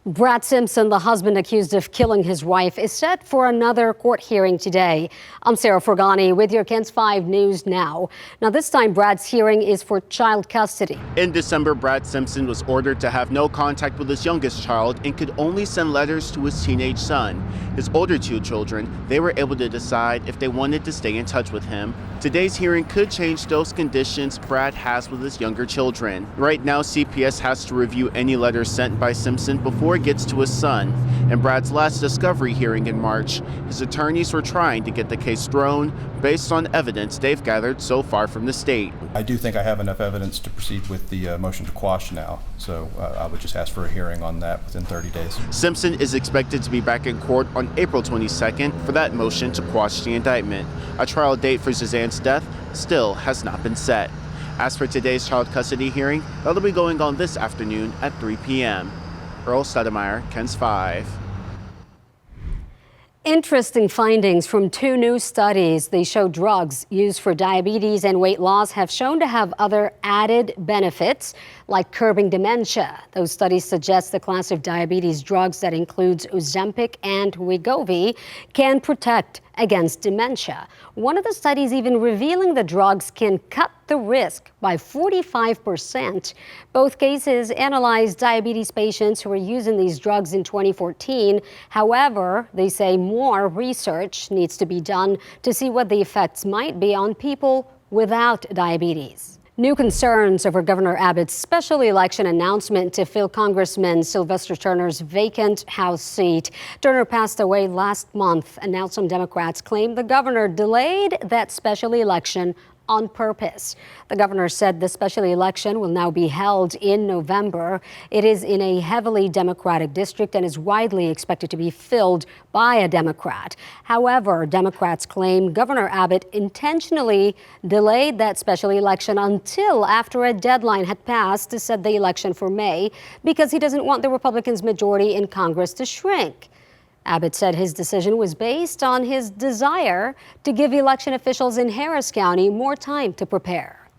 Brad Simpson, the husband accused of killing his wife, is set for another court hearing today. I'm Sarah Forgany with your KENS 5 News now. Now, this time, Brad's hearing is for child custody. In December, Brad Simpson was ordered to have no contact with his youngest child and could only send letters to his teenage son. His older two children, they were able to decide if they wanted to stay in touch with him. Today's hearing could change those conditions Brad has with his younger children. Right now, CPS has to review any letters sent by Simpson before it gets to his son. In Brad's last discovery hearing in March, his attorneys were trying to get the case thrown based on evidence they've gathered so far from the state. I do think I have enough evidence to proceed with the motion to quash now, so I would just ask for a hearing on that within 30 days. Simpson is expected to be back in court on April 22nd for that motion to quash the indictment. A trial date for Suzanne's death still has not been set. As for today's child custody hearing, that'll be going on this afternoon at 3 p.m. Earl Stedemeyer, KENS 5. Interesting findings from two new studies. They show drugs used for diabetes and weight loss have shown to have other added benefits, like curbing dementia. Those studies suggest the class of diabetes drugs that includes Ozempic and Wegovy can protect against dementia. One of the studies even revealing the drugs can cut the risk by 45%. Both cases analyzed diabetes patients who were using these drugs in 2014. However, they say more research needs to be done to see what the effects might be on people without diabetes. New concerns over Governor Abbott's special election announcement to fill Congressman Sylvester Turner's vacant House seat. Turner passed away last month, and now some Democrats claim the governor delayed that special election on purpose. The governor said the special election will now be held in November. It is in a heavily Democratic district and is widely expected to be filled by a Democrat. However, Democrats claim Governor Abbott intentionally delayed that special election until after a deadline had passed to set the election for May because he doesn't want the Republicans' majority in Congress to shrink. Abbott said his decision was based on his desire to give election officials in Harris County more time to prepare.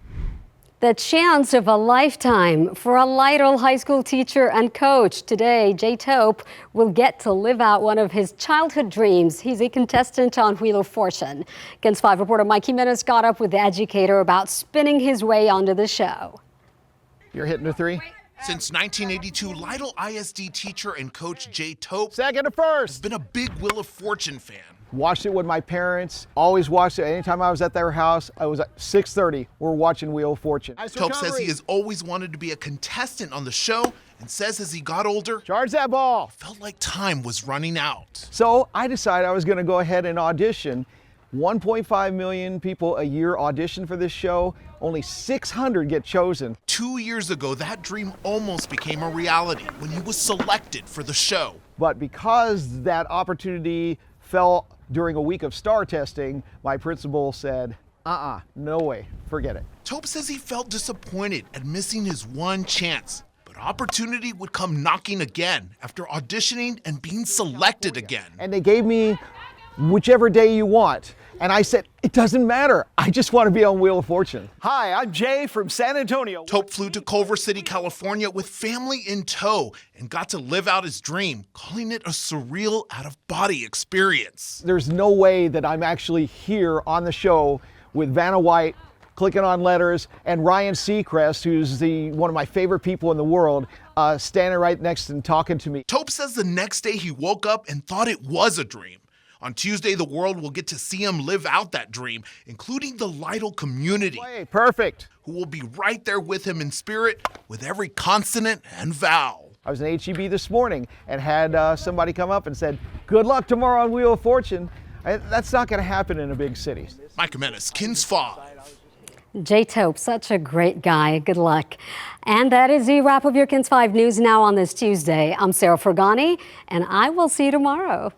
The chance of a lifetime for a Lytle High School teacher and coach. Today, Jay Tope will get to live out one of his childhood dreams. He's a contestant on Wheel of Fortune. KENS 5 reporter Mike Jimenez caught up with the educator about spinning his way onto the show. You're hitting a three? Since 1982, Lytle ISD teacher and coach Jay Tope Second to first. has been a big Wheel of Fortune fan. Watched it with my parents, always watched it. Anytime I was at their house, I was at 6:30, we're watching Wheel of Fortune. Tope says he has always wanted to be a contestant on the show and says as he got older, Charge that ball. felt like time was running out. So I decided I was gonna go ahead and audition. 1.5 million people a year audition for this show. Only 600 get chosen. 2 years ago, that dream almost became a reality when he was selected for the show. But because that opportunity fell during a week of star testing, my principal said, no way, forget it. Tope says he felt disappointed at missing his one chance, but opportunity would come knocking again after auditioning and being selected again. And they gave me whichever day you want. And I said, it doesn't matter. I just want to be on Wheel of Fortune. Hi, I'm Jay from San Antonio. Tope flew to Culver City, California with family in tow and got to live out his dream, calling it a surreal out-of-body experience. There's no way that I'm actually here on the show with Vanna White, clicking on letters, and Ryan Seacrest, who's one of my favorite people in the world, standing right next and talking to me. Tope says the next day he woke up and thought it was a dream. On Tuesday, the world will get to see him live out that dream, including the Lytle community. Hey, perfect. Who will be right there with him in spirit with every consonant and vowel. I was in HEB this morning and had somebody come up and said, good luck tomorrow on Wheel of Fortune. That's not going to happen in a big city. Mike Jimenez, KENS 5. Jay Tope, such a great guy. Good luck. And that is the wrap of your KENS 5 News now on this Tuesday. I'm Sarah Forgany, and I will see you tomorrow.